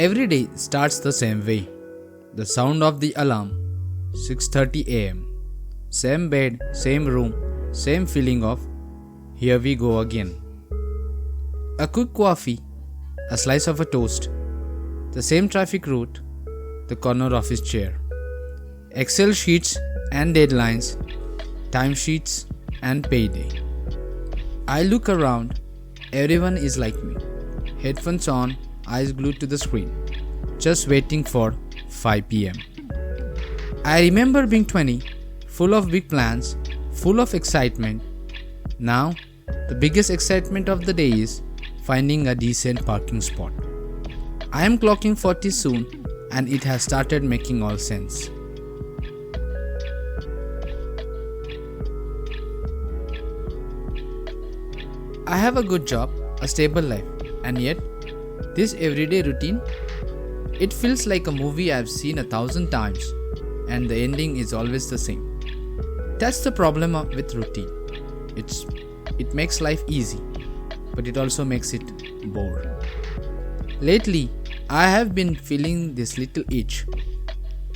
Every day starts the same way. The sound of the alarm, 6:30 am. Same bed, same room, same feeling of here we go again. A quick coffee, a slice of a toast, the same traffic route, the corner of his chair. Excel sheets and deadlines, timesheets and payday. I look around, everyone is like me. Headphones on, eyes glued to the screen, just waiting for 5 pm. I remember being 20, full of big plans, full of excitement. Now, the biggest excitement of the day is finding a decent parking spot. I am clocking 40 soon and it has started making all sense. I have a good job, a stable life, and yet, this everyday routine, it feels like a movie I've seen 1,000 times and the ending is always the same. That's the problem with routine. It makes life easy, but it also makes it boring. Lately, I have been feeling this little itch,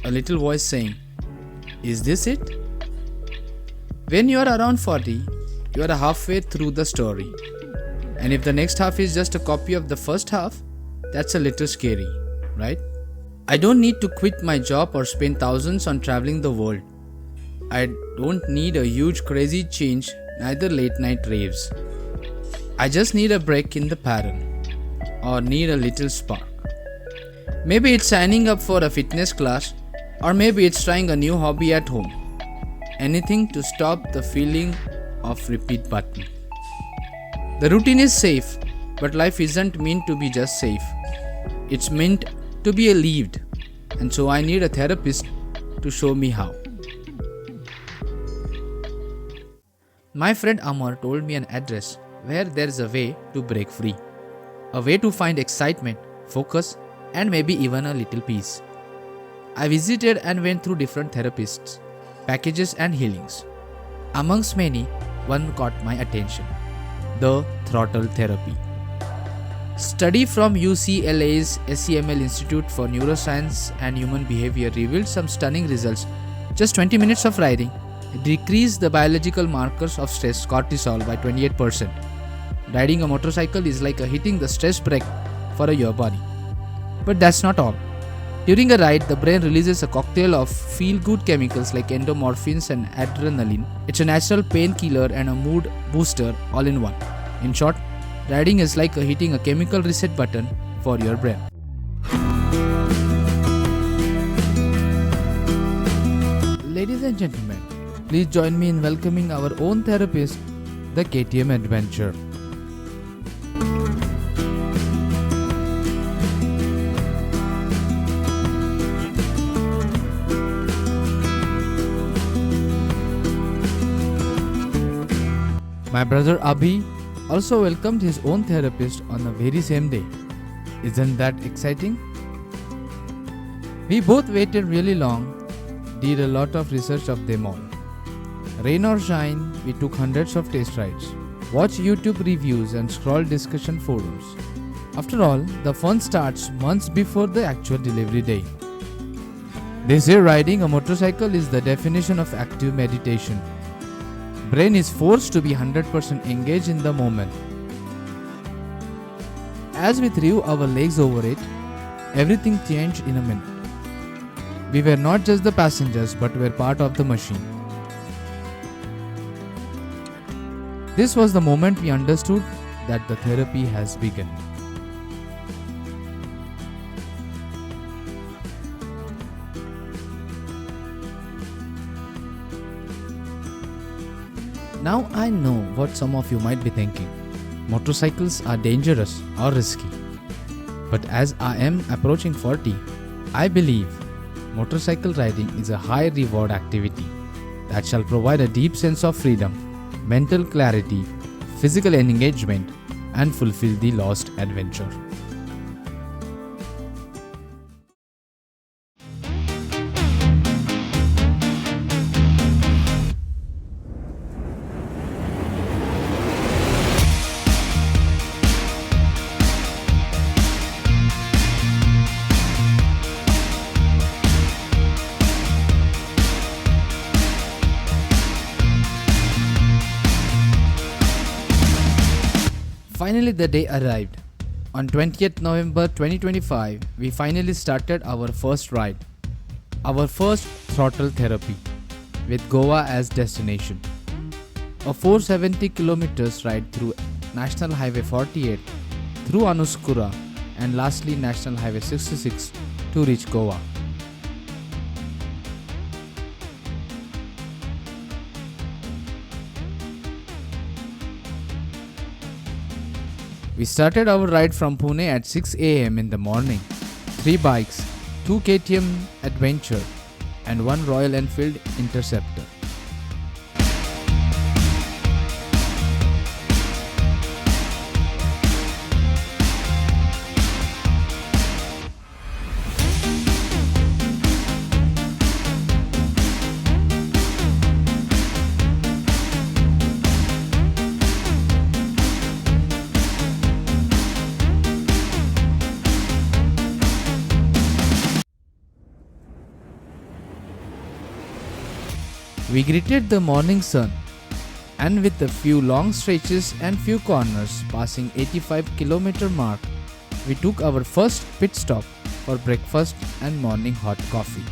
a little voice saying, "Is this it?" When you are around 40, you are halfway through the story. And if the next half is just a copy of the first half, that's a little scary, right? I don't need to quit my job or spend thousands on traveling the world. I don't need a huge crazy change, neither late night raves. I just need a break in the pattern, or need a little spark. Maybe it's signing up for a fitness class, or maybe it's trying a new hobby at home. Anything to stop the feeling of repeat button. The routine is safe, but life isn't meant to be just safe. It's meant to be lived, and so I need a therapist to show me how. My friend Amar told me an address where there's a way to break free. A way to find excitement, focus, and maybe even a little peace. I visited and went through different therapists, packages and healings. Amongst many, one caught my attention. The throttle therapy. Study from UCLA's SEML Institute for Neuroscience and Human Behavior revealed some stunning results. Just 20 minutes of riding decreased the biological markers of stress, cortisol, by 28%. Riding a motorcycle is like hitting the stress brake for your body. But that's not all. During a ride, the brain releases a cocktail of feel-good chemicals like endorphins and adrenaline. It's a natural painkiller and a mood booster all in one. In short, riding is like hitting a chemical reset button for your brain. Ladies and gentlemen, please join me in welcoming our own therapist, the KTM Adventure. My brother Abhi also welcomed his own therapist on the very same day. Isn't that exciting? We both waited really long, did a lot of research of them all. Rain or shine, we took hundreds of test rides, watched YouTube reviews and scrolled discussion forums. After all, the fun starts months before the actual delivery day. They say riding a motorcycle is the definition of active meditation. Brain is forced to be 100% engaged in the moment. As we threw our legs over it, everything changed in a minute. We were not just the passengers but were part of the machine. This was the moment we understood that the therapy has begun. Now I know what some of you might be thinking. Motorcycles are dangerous or risky. But as I am approaching 40, I believe motorcycle riding is a high reward activity that shall provide a deep sense of freedom, mental clarity, physical engagement, and fulfill the lost adventure. Finally, the day arrived. On 20th November 2025, we finally started our first ride. Our first throttle therapy, with Goa as destination. A 470 kilometers ride through National Highway 48, through Anuskura, and lastly National Highway 66 to reach Goa. We started our ride from Pune at 6 am in the morning. 3 bikes, 2 KTM Adventure and 1 Royal Enfield Interceptor. We greeted the morning sun, and with a few long stretches and few corners passing 85-kilometer mark, we took our first pit stop for breakfast and morning hot coffee.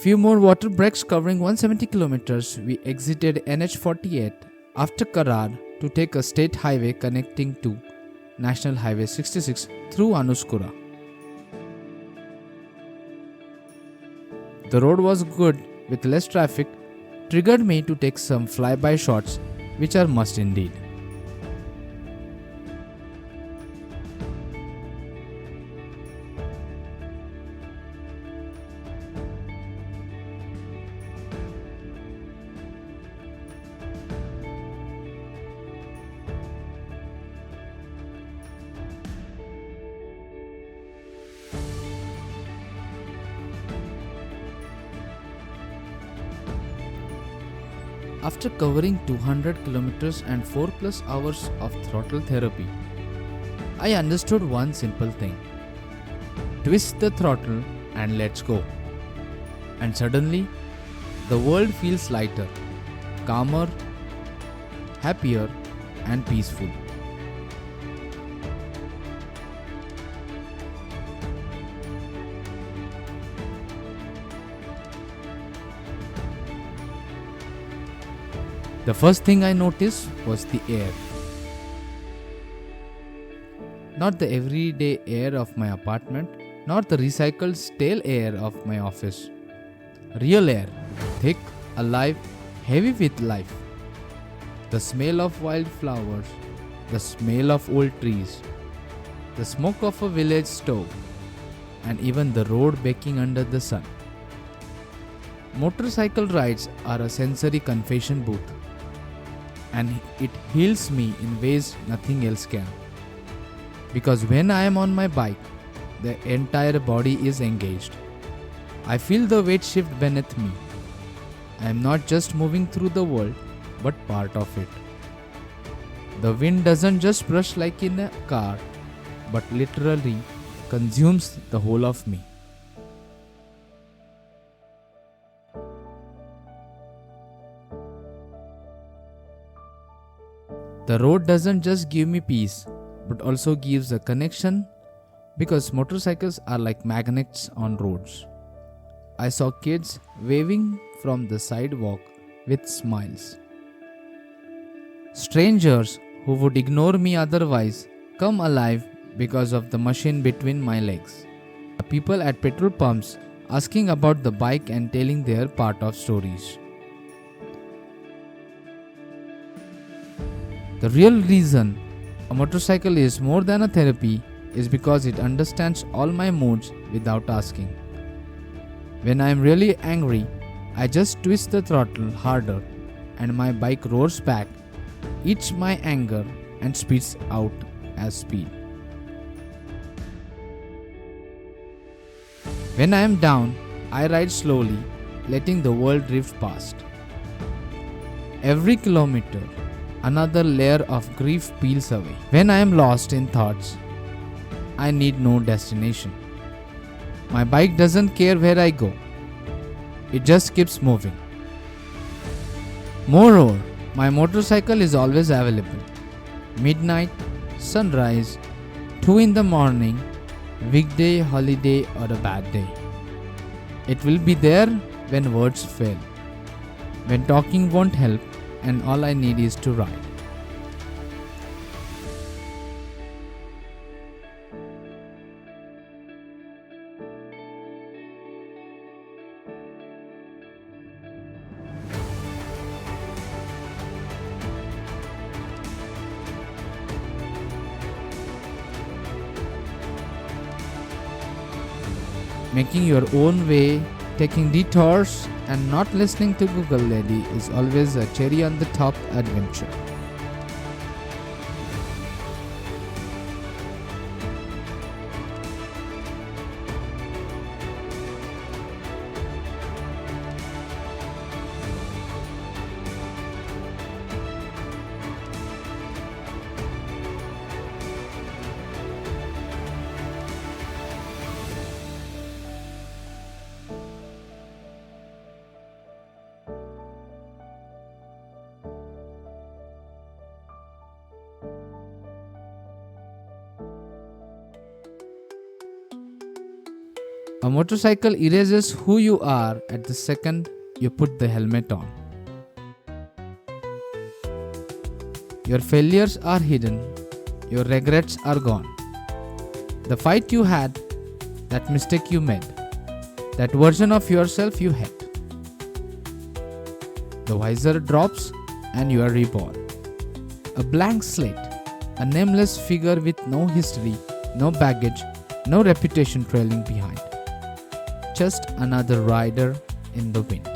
Few more water breaks covering 170 kilometers, we exited NH48 after Karar to take a state highway connecting to National Highway 66 through Anuskura. The road was good with less traffic, triggered me to take some flyby shots, which are must indeed. After covering 200 kilometers and 4 plus hours of throttle therapy, I understood one simple thing. Twist the throttle and let's go. And suddenly, the world feels lighter, calmer, happier and peaceful. The first thing I noticed was the air. Not the everyday air of my apartment, not the recycled stale air of my office. Real air, thick, alive, heavy with life. The smell of wildflowers, the smell of old trees, the smoke of a village stove, and even the road baking under the sun. Motorcycle rides are a sensory confession booth, and it heals me in ways nothing else can. Because when I am on my bike, the entire body is engaged. I feel the weight shift beneath me. I am not just moving through the world, but part of it. The wind doesn't just brush like in a car, but literally consumes the whole of me. The road doesn't just give me peace, but also gives a connection, because motorcycles are like magnets on roads. I saw kids waving from the sidewalk with smiles. Strangers who would ignore me otherwise come alive because of the machine between my legs. People at petrol pumps asking about the bike and telling their part of stories. The real reason a motorcycle is more than a therapy is because it understands all my moods without asking. When I am really angry, I just twist the throttle harder and my bike roars back, eats my anger and spits out as speed. When I am down, I ride slowly, letting the world drift past. Every kilometer, another layer of grief peels away. When I am lost in thoughts, I need no destination. My bike doesn't care where I go, it just keeps moving. Moreover, my motorcycle is always available. Midnight, sunrise, 2 in the morning, weekday, holiday, or a bad day. It will be there when words fail, when talking won't help, and all I need is to ride. Making your own way, taking detours, and not listening to Google Lady is always a cherry on the top adventure. A motorcycle erases who you are at the second you put the helmet on. Your failures are hidden, your regrets are gone. The fight you had, that mistake you made, that version of yourself you hate. The visor drops and you are reborn. A blank slate, a nameless figure with no history, no baggage, no reputation trailing behind. Just another rider in the wind.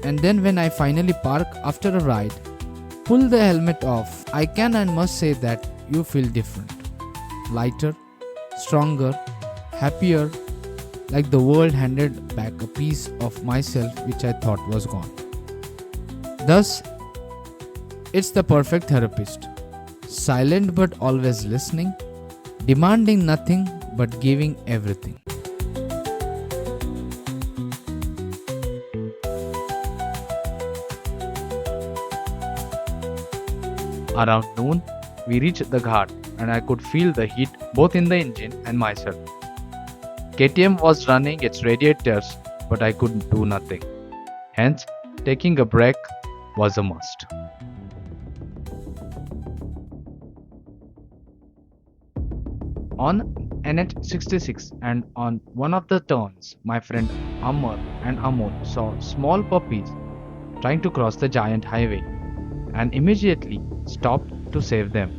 And then when I finally park after a ride, pull the helmet off, I can and must say that you feel different. Lighter, stronger, happier, like the world handed back a piece of myself which I thought was gone. Thus, it's the perfect therapist. Silent but always listening, demanding nothing but giving everything. Around noon, we reached the ghat and I could feel the heat both in the engine and myself. KTM was running its radiators, but I could do nothing. Hence, taking a break was a must. On NH66 and on one of the turns, my friend Amar and Amol saw small puppies trying to cross the giant highway and immediately stopped to save them.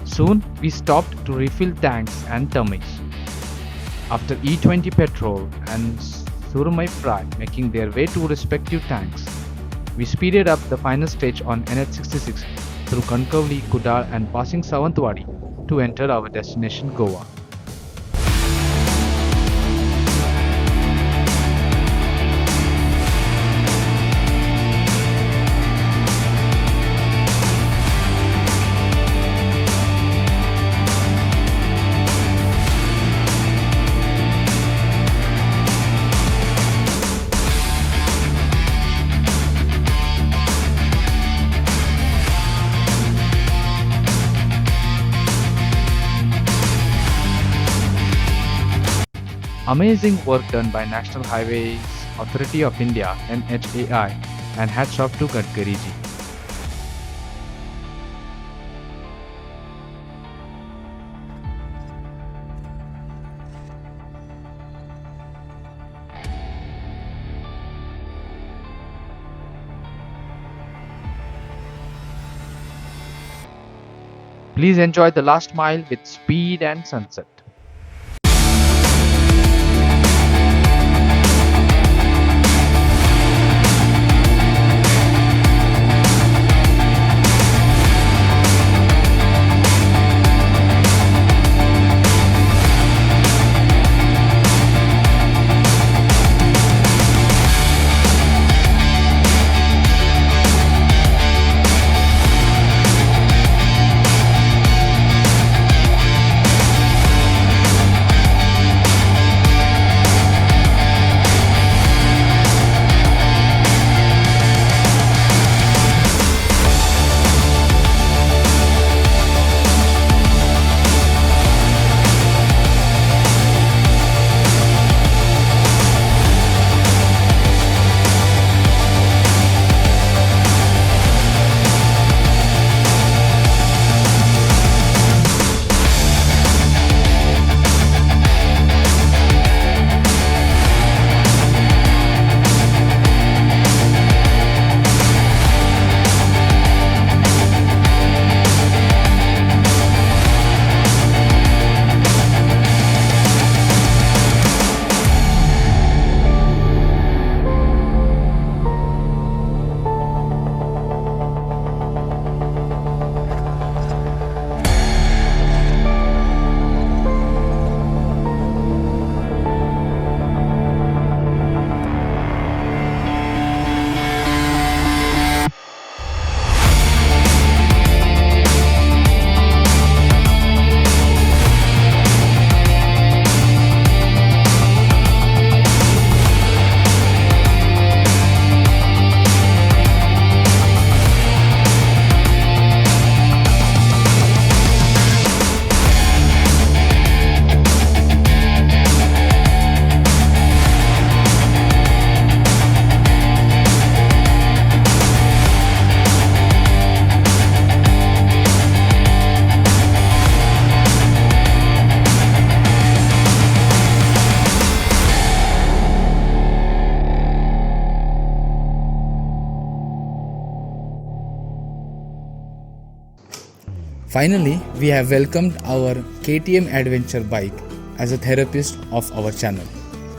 Soon we stopped to refill tanks and tummies. After E20 petrol and Surmai Fry making their way to respective tanks, we speeded up the final stage on NH66 through Kankavli, Kudal and passing Sawantwadi to enter our destination Goa. Amazing work done by National Highways Authority of India NHAI and hats off to Gadkari ji. Please enjoy the last mile with speed and sunset. Finally, we have welcomed our KTM adventure bike as a therapist of our channel.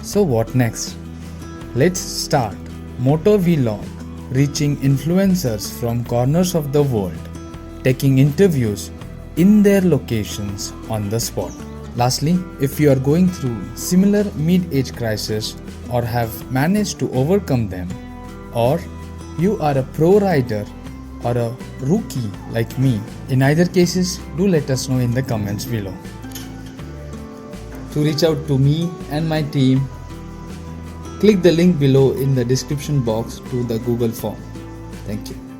So what next? Let's start Moto Vlog, reaching influencers from corners of the world, taking interviews in their locations on the spot. Lastly, if you are going through similar mid-age crisis or have managed to overcome them, or you are a pro rider or a rookie like me, in either cases, do let us know in the comments below. To reach out to me and my team, click the link below in the description box to the Google form. Thank you.